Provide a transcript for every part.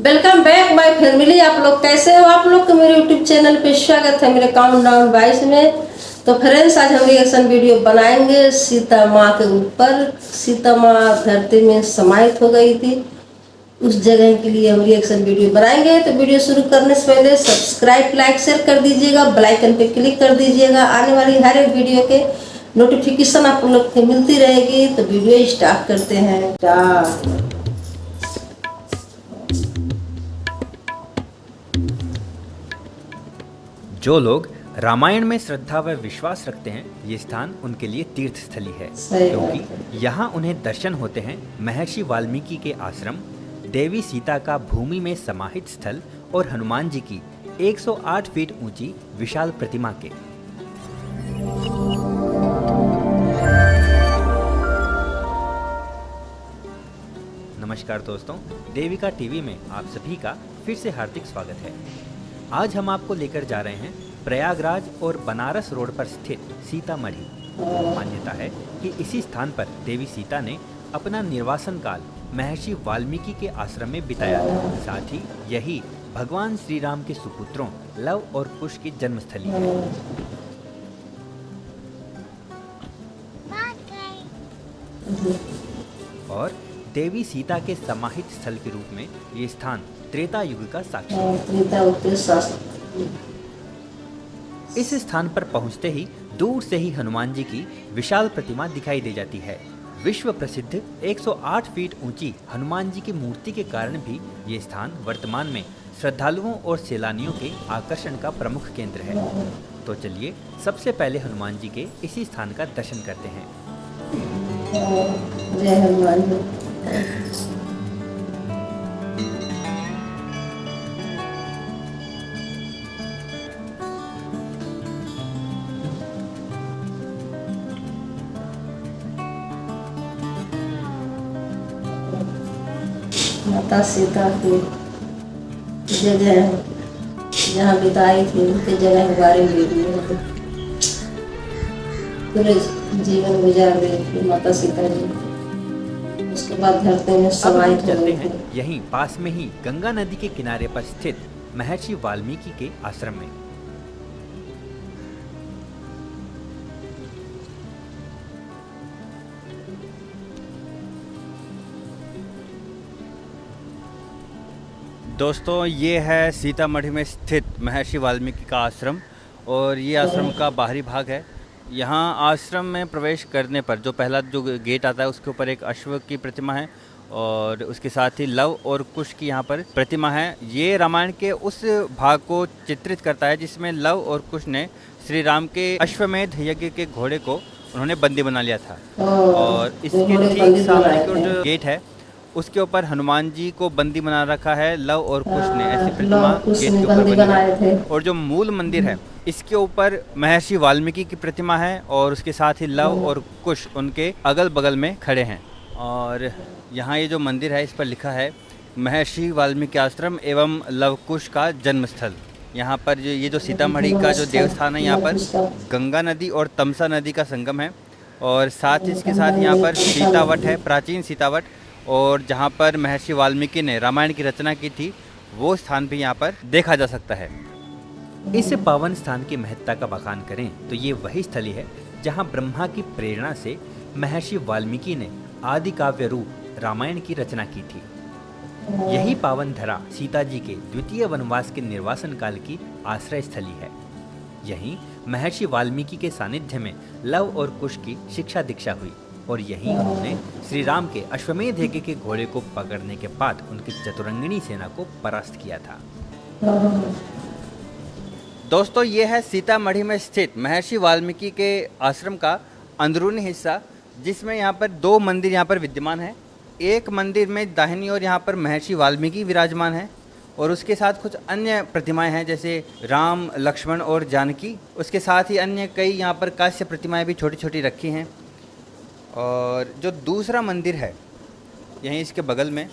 Welcome back my family. आप लोग कैसे हो? आप लोग को मेरे यूट्यूब चैनल पे स्वागत है मेरे काउंटडाउन 22 में। तो फ्रेंड्स, आज हम रिएक्शन वीडियो बनाएंगे सीता माँ के ऊपर। सीता माँ धरती में समाहित हो गई थी, उस जगह के लिए हम रिएक्शन वीडियो बनाएंगे। तो वीडियो शुरू करने से पहले सब्सक्राइब, लाइक, शेयर कर दीजिएगा, बेल आइकन पे क्लिक कर दीजिएगा। आने वाली हर एक वीडियो के नोटिफिकेशन आप लोग को मिलती रहेगी। तो वीडियो स्टार्ट करते हैं। जो लोग रामायण में श्रद्धा व विश्वास रखते हैं, ये स्थान उनके लिए तीर्थ स्थली है, क्योंकि यहाँ उन्हें दर्शन होते हैं महर्षि वाल्मीकि के आश्रम, देवी सीता का भूमि में समाहित स्थल और हनुमान जी की 108 फीट ऊंची विशाल प्रतिमा के। नमस्कार दोस्तों, देविका टीवी में आप सभी का फिर से हार्दिक स्वागत है। आज हम आपको लेकर जा रहे हैं प्रयागराज और बनारस रोड पर स्थित सीतामढ़ी। मान्यता है कि इसी स्थान पर देवी सीता ने अपना निर्वासन काल महर्षि वाल्मीकि के आश्रम में बिताया था। साथ ही यही भगवान श्री राम के सुपुत्रों लव और कुश की जन्मस्थली है। और देवी सीता के समाहित स्थल के रूप में ये स्थान त्रेता युग का साक्षी है। इस स्थान पर पहुंचते ही दूर से ही हनुमान जी की विशाल प्रतिमा दिखाई दे जाती है। विश्व प्रसिद्ध 108 फीट ऊंची हनुमान जी की मूर्ति के कारण भी ये स्थान वर्तमान में श्रद्धालुओं और सैलानियों के आकर्षण का प्रमुख केंद्र है। तो चलिए सबसे पहले हनुमान जी के इसी स्थान का दर्शन करते हैं। जय हनुमान जी। माता सीता की जगह जहाँ बिताई थी, उनकी जगह के बारे में पूरे जीवन गुजार गई थी माता सीता जी। उसके बाद धरती में समाहित हो गई थी। यहीं पास में ही गंगा नदी के किनारे पर स्थित महर्षि वाल्मीकि के आश्रम में। दोस्तों, ये है सीतामढ़ी में स्थित महर्षि वाल्मीकि का आश्रम और ये आश्रम का बाहरी भाग है। यहाँ आश्रम में प्रवेश करने पर जो पहला जो गेट आता है उसके ऊपर एक अश्व की प्रतिमा है और उसके साथ ही लव और कुश की यहाँ पर प्रतिमा है। ये रामायण के उस भाग को चित्रित करता है जिसमें लव और कुश ने श्री राम के अश्वमेध यज्ञ के घोड़े को उन्होंने बंदी बना लिया था। और इसके ठीक सामने जो गेट है उसके ऊपर हनुमान जी को बंदी बना रखा है लव और कुश ने, ऐसी प्रतिमा गेट के ऊपर बनी है। और जो मूल मंदिर है इसके ऊपर महर्षि वाल्मीकि की प्रतिमा है और उसके साथ ही लव और कुश उनके अगल बगल में खड़े हैं। और यहाँ ये जो मंदिर है इस पर लिखा है महर्षि वाल्मीकि आश्रम एवं लव कुश का जन्मस्थल। यहाँ पर ये जो सीतामढ़ी का जो देवस्थान है, यहाँ पर गंगा नदी और तमसा नदी का संगम है और साथ ही इसके साथ यहाँ पर सीतावट है, प्राचीन सीतावट, और जहाँ पर महर्षि वाल्मीकि ने रामायण की रचना की थी वो स्थान भी यहाँ पर देखा जा सकता है। इस पावन स्थान की महत्ता का बखान करें तो ये वही स्थली है जहाँ ब्रह्मा की प्रेरणा से महर्षि वाल्मीकि ने आदि काव्य रूप रामायण की रचना की थी। यही पावन धरा सीता जी के द्वितीय वनवास के निर्वासन काल की आश्रय स्थली है। यहीं महर्षि वाल्मीकि के सानिध्य में लव और कुश की शिक्षा दीक्षा हुई और यहीं उन्होंने श्री राम के अश्वमेध यज्ञ के घोड़े को पकड़ने के बाद उनकी चतुरंगिणी सेना को परास्त किया था। दोस्तों, ये है सीतामढ़ी में स्थित महर्षि वाल्मीकि के आश्रम का अंदरूनी हिस्सा, जिसमें यहाँ पर दो मंदिर यहाँ पर विद्यमान है। एक मंदिर में दाहिनी ओर यहाँ पर महर्षि वाल्मीकि विराजमान है और उसके साथ कुछ अन्य प्रतिमाएं हैं जैसे राम, लक्ष्मण और जानकी। उसके साथ ही अन्य कई यहाँ पर कांस्य प्रतिमाएं भी छोटी छोटी रखी हैं। और जो दूसरा मंदिर है यहीं इसके बगल में,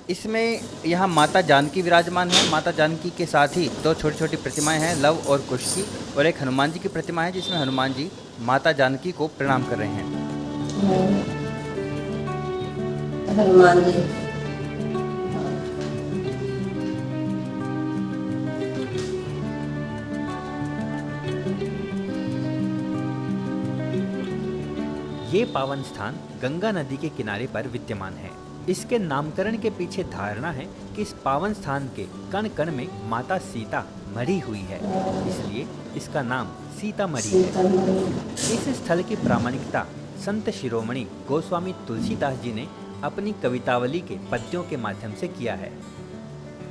इसमें यहाँ माता जानकी विराजमान है। माता जानकी के साथ ही दो छोटी छोटी प्रतिमाएं हैं लव और कुश की, और एक हनुमान जी की प्रतिमा है जिसमें हनुमान जी माता जानकी को प्रणाम कर रहे हैं। हनुमान जी ये पावन स्थान गंगा नदी के किनारे पर विद्यमान है। इसके नामकरण के पीछे धारणा है कि इस पावन स्थान के कण कण में माता सीता मरी हुई है, इसलिए इसका नाम सीतामढ़ी है। इस स्थल की प्रामाणिकता संत शिरोमणि गोस्वामी तुलसीदास जी ने अपनी कवितावली के पद्यों के माध्यम से किया है।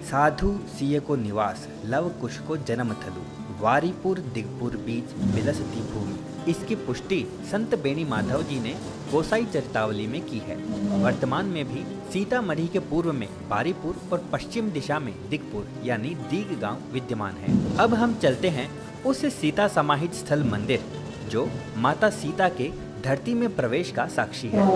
साधु सिय को निवास लव कुश को जन्म थलु, वारीपुर दिगपुर बीच बिलसती भूमि। इसकी पुष्टि संत बेनी माधव जी ने गोसाई चरितावली में की है। वर्तमान में भी सीतामढ़ी के पूर्व में बारीपुर और पश्चिम दिशा में दिगपुर यानी दीग गांव विद्यमान है। अब हम चलते हैं उस सीता समाहित स्थल मंदिर जो माता सीता के धरती में प्रवेश का साक्षी है।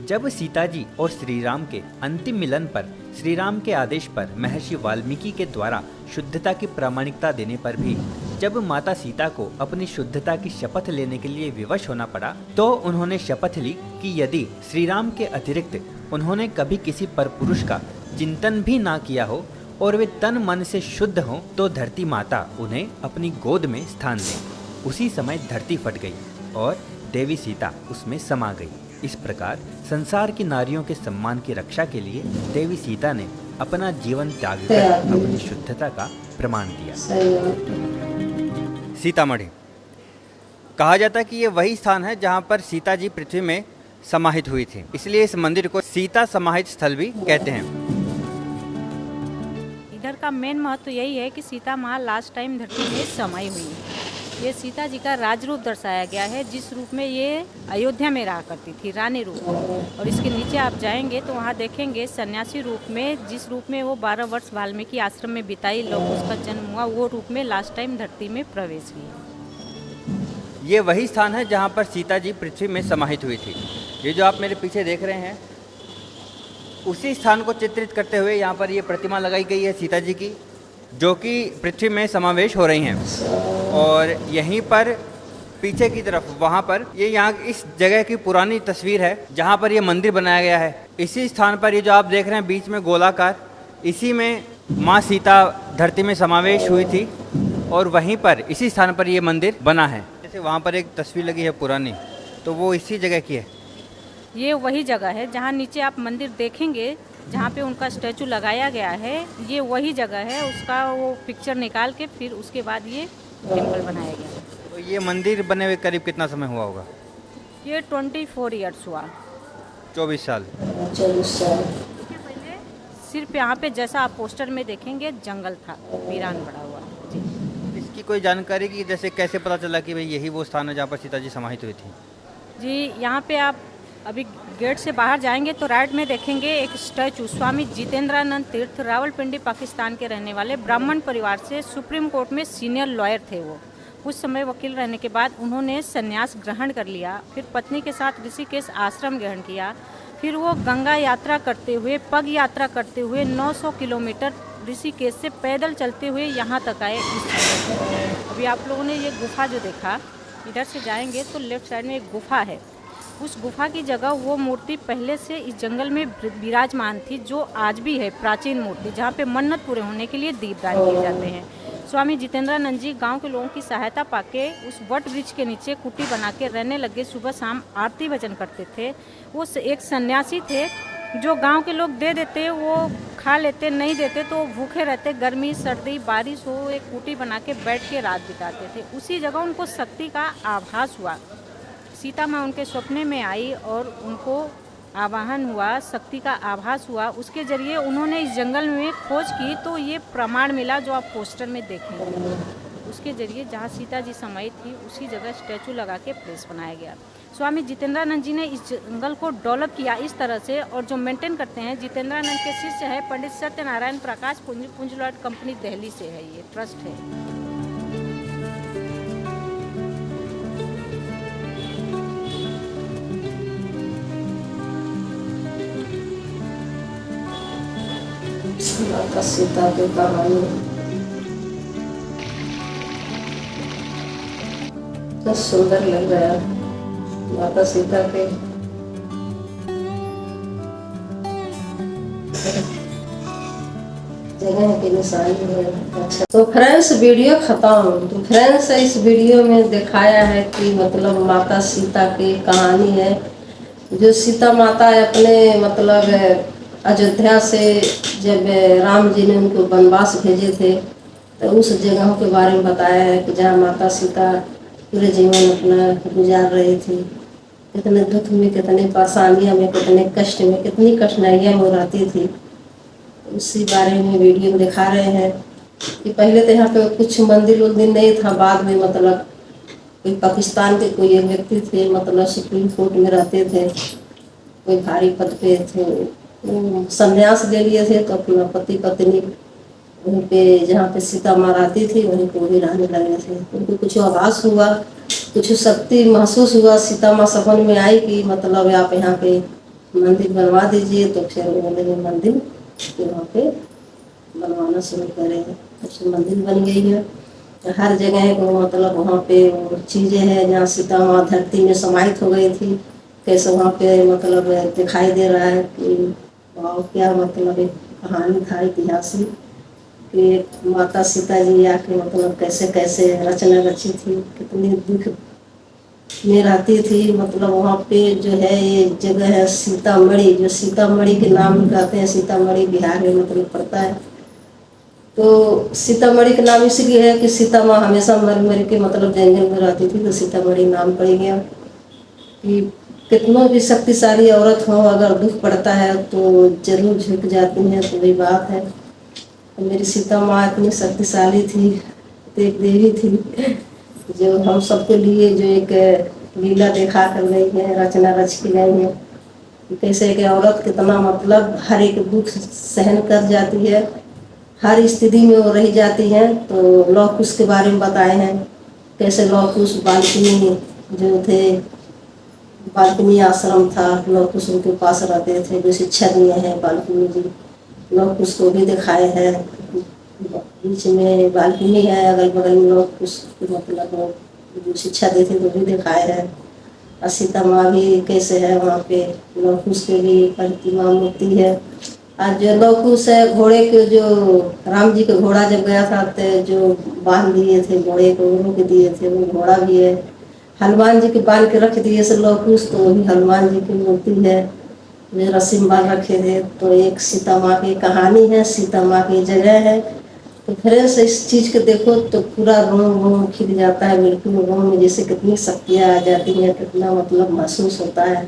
जब सीता जी और श्री राम के अंतिम मिलन पर श्री राम के आदेश पर महर्षि वाल्मीकि के द्वारा शुद्धता की प्रामाणिकता देने पर भी जब माता सीता को अपनी शुद्धता की शपथ लेने के लिए विवश होना पड़ा, तो उन्होंने शपथ ली कि यदि श्री राम के अतिरिक्त उन्होंने कभी किसी परपुरुष का चिंतन भी ना किया हो और वे तन मन से शुद्ध हों, तो धरती माता उन्हें अपनी गोद में स्थान दें। उसी समय धरती फट गई और देवी सीता उसमें समा गई। इस प्रकार संसार की नारियों के सम्मान की रक्षा के लिए देवी सीता ने अपना जीवन त्याग कर अपनी शुद्धता का प्रमाण दिया। सीतामढ़ी कहा जाता है कि ये वही स्थान है जहाँ पर सीता जी पृथ्वी में समाहित हुई थी, इसलिए इस मंदिर को सीता समाहित स्थल भी कहते हैं। इधर का मेन महत्व यही है कि सीता माँ लास्ट टाइम धरती में समाई हुई है। ये सीता जी का राज रूप दर्शाया गया है, जिस रूप में ये अयोध्या में रहा करती थी, रानी रूप में। और इसके नीचे आप जाएंगे तो वहाँ देखेंगे सन्यासी रूप में, जिस रूप में वो 12 वर्ष वाल्मीकि आश्रम में बिताई, लोग उसका जन्म हुआ, वो रूप में लास्ट टाइम धरती में प्रवेश किया। ये वही स्थान है जहाँ पर सीता जी पृथ्वी में समाहित हुई थी। ये जो आप मेरे पीछे देख रहे हैं, उसी स्थान को चित्रित करते हुए यहाँ पर ये प्रतिमा लगाई गई है सीता जी की, जो कि पृथ्वी में समावेश हो रही हैं। और यहीं पर पीछे की तरफ वहाँ पर ये यहाँ इस जगह की पुरानी तस्वीर है जहाँ पर ये मंदिर बनाया गया है। इसी स्थान पर ये जो आप देख रहे हैं बीच में गोलाकार, इसी में माँ सीता धरती में समावेश हुई थी और वहीं पर इसी स्थान पर ये मंदिर बना है। जैसे वहाँ पर एक तस्वीर लगी है पुरानी, तो वो इसी जगह की है। ये वही जगह है जहाँ नीचे आप मंदिर देखेंगे, जहाँ पे उनका स्टैचू लगाया गया है, ये वही जगह है। उसका वो पिक्चर निकाल के फिर उसके बाद ये टेम्पल बनाया गया है। तो ये मंदिर बने हुए करीब कितना समय हुआ होगा? ये 24 ईयर्स हुआ। 24 साल। 24 साल। इसके पहले सिर्फ यहाँ पे जैसा आप पोस्टर में देखेंगे जंगल था, वीरान पड़ा हुआ जी। इसकी कोई जानकारी कि जैसे कैसे पता चला कि भाई यही वो स्थान है जहाँ पर सीता जी समाहित हुई थी? जी, यहाँ पे आप अभी गेट से बाहर जाएंगे तो राइट में देखेंगे एक स्टैचू, स्वामी जितेंद्रानंद तीर्थ, रावलपिंडी पाकिस्तान के रहने वाले ब्राह्मण परिवार से, सुप्रीम कोर्ट में सीनियर लॉयर थे वो। उस समय वकील रहने के बाद उन्होंने संन्यास ग्रहण कर लिया, फिर पत्नी के साथ ऋषिकेश आश्रम ग्रहण किया। फिर वो गंगा यात्रा करते हुए, पग यात्रा करते हुए 900 किलोमीटर ऋषिकेश से पैदल चलते हुए यहाँ तक आए। अभी आप लोगों ने ये गुफा जो देखा, इधर से जाएंगे तो लेफ्ट साइड में एक गुफा है। उस गुफा की जगह वो मूर्ति पहले से इस जंगल में विराजमान थी, जो आज भी है प्राचीन मूर्ति, जहाँ पे मन्नत पूरे होने के लिए दीपदान किए जाते हैं। स्वामी जितेंद्रानंद जी गांव के लोगों की सहायता पाके उस वट वृक्ष के नीचे कुटी बना के रहने लगे। सुबह शाम आरती भजन करते थे। वो एक सन्यासी थे, जो गांव के लोग दे देते वो खा लेते, नहीं देते तो भूखे रहते। गर्मी सर्दी बारिश हो, एक कुटी बना के बैठ के रात बिताते थे। उसी जगह उनको शक्ति का आभास हुआ। सीता माँ उनके सपने में आई और उनको आवाहन हुआ, शक्ति का आभास हुआ। उसके जरिए उन्होंने इस जंगल में खोज की तो ये प्रमाण मिला जो आप पोस्टर में देखेंगे। उसके जरिए जहाँ सीता जी समाई थी उसी जगह स्टैचू लगा के प्लेस बनाया गया। स्वामी जितेंद्रानंद जी ने इस जंगल को डेवलप किया इस तरह से, और जो मेंटेन करते हैं जितेंद्रानंद के शिष्य है पंडित सत्यनारायण प्रकाश पुंज लॉट कंपनी, दिल्ली से है, ये ट्रस्ट है। माता सीता की कहानी तो सुंदर लग रहा है। माता सीता के जगह की निशानी है। अच्छा, तो फ्रेंड्स वीडियो ख़त्म। तो फ्रेंड्स इस वीडियो में दिखाया है कि मतलब माता सीता की कहानी है। जो सीता माता अपने मतलब अयोध्या से जब राम जी ने उनको वनवास भेजे थे, तो उस जगहों के बारे में बताया है कि जहाँ माता सीता पूरे जीवन अपना गुजार रही थी, कितने दुख में, कितने परेशानियों में, कितने कष्ट में, कितनी कठिनाइयाँ वो रहती थी। उसी बारे में वीडियो में दिखा रहे हैं कि पहले तो यहाँ पे कुछ मंदिर उंदिर नहीं था। बाद में मतलब कोई पाकिस्तान के कोई एक व्यक्ति थे, मतलब सुप्रीम कोर्ट में रहते थे, कोई भारी पद पे थे, वो संन्यास ले लिए थे। तो अपना पति पत्नी वहीं पे जहाँ पे सीता माँ रहती थी वहीं पे भी रहने लगे थे। उनको कुछ आभास हुआ, कुछ शक्ति महसूस हुआ। सीता माँ सपन में आई कि मतलब आप यहाँ पे मंदिर बनवा दीजिए। तो फिर उन्होंने मंदिर वहाँ पे बनवाना शुरू करें। अच्छी मंदिर बन गई है। हर जगह को मतलब वहाँ पे चीज़ें हैं जहाँ सीता माँ धरती में समाहित हो गई थी, कैसे वहाँ पे मतलब दिखाई दे रहा है कि वाह, क्या मतलब एक कहानी था ऐतिहासिक कि माता सीता जी आके मतलब कैसे कैसे रचना रची थी, कितनी दुख में रहती थी। मतलब वहाँ पे जो है ये जगह है सीतामढ़ी, जो सीतामढ़ी के नाम कहते हैं। सीतामढ़ी बिहार में मतलब पड़ता है। तो सीतामढ़ी का नाम इसलिए है कि सीता माँ हमेशा मर मर के मतलब जंगल में रहती थी, तो सीतामढ़ी नाम पड़ गया। कि कितना भी शक्तिशाली औरत हो, अगर दुख पड़ता है तो जरूर झुक जाती है। तो वही बात है, मेरी सीता माँ इतनी शक्तिशाली थी, तो एक देवी थी जो हम सबके लिए जो एक लीला दिखा कर गई है, रचना रच के गई है। कैसे एक औरत कितना मतलब हर एक दुख सहन कर जाती है, हर स्थिति में वो रह जाती हैं। तो लौह कुश के बारे में बताए हैं, कैसे लौह कुश बाल्मीकि जो थे, बाल्मीकि आश्रम था, लौह कुश उनके पास रहते थे, जो शिक्षा दिए हैं बाल्मीकि जी। लौह कुश को भी दिखाए हैं, बीच में बाल्मीकि है, अगल बगल में लौह कुश मतलब जो शिक्षा देते तो भी दिखाए हैं। और सीता माँ भी कैसे है वहाँ पे, लौह कुश के भी प्रतिमा मूर्ति है। आज जो लौह कुश है, घोड़े के जो राम जी का घोड़ा जब गया था तो जो बांध दिए थे घोड़े को, रोक दिए थे, वो घोड़ा भी है। हनुमान जी के बांध के रख दिए से लौह कुश, तो वही हनुमान जी की मूर्ति है जो रस्सी में बांध रखे थे। तो एक सीता माँ की कहानी है, सीता माँ की जगह है। तो फ्रेंड्स इस चीज़ को देखो तो पूरा रोम रोम खिल जाता है, बिल्कुल रोम में जैसे कितनी शक्तियाँ आ जाती हैं, कितना मतलब महसूस होता है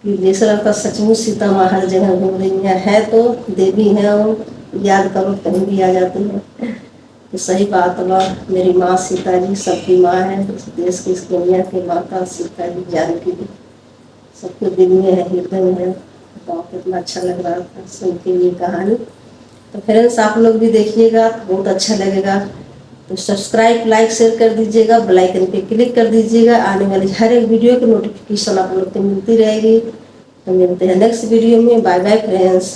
कि जैसे लगता सचमुच सीता माँ हर जगह घूम रही है। तो देवी है वो, याद करो कहीं भी आ जाती है। तो सही बात हुआ, मेरी माँ सीता जी सबकी माँ है, इस देश की इस दुनिया की माता सीता जी जानकी जी सबके दिल में है, हृदय में है। तो कितना अच्छा लग रहा था सुन के ये कहानी। तो फ्रेंड्स आप लोग भी देखिएगा, बहुत अच्छा लगेगा। तो सब्सक्राइब, लाइक, शेयर कर दीजिएगा, बेल आइकन पे क्लिक कर दीजिएगा। आने वाली हर एक वीडियो की नोटिफिकेशन आप लोग को मिलती रहेगी। तो मिलते हैं नेक्स्ट वीडियो में। Bye bye friends.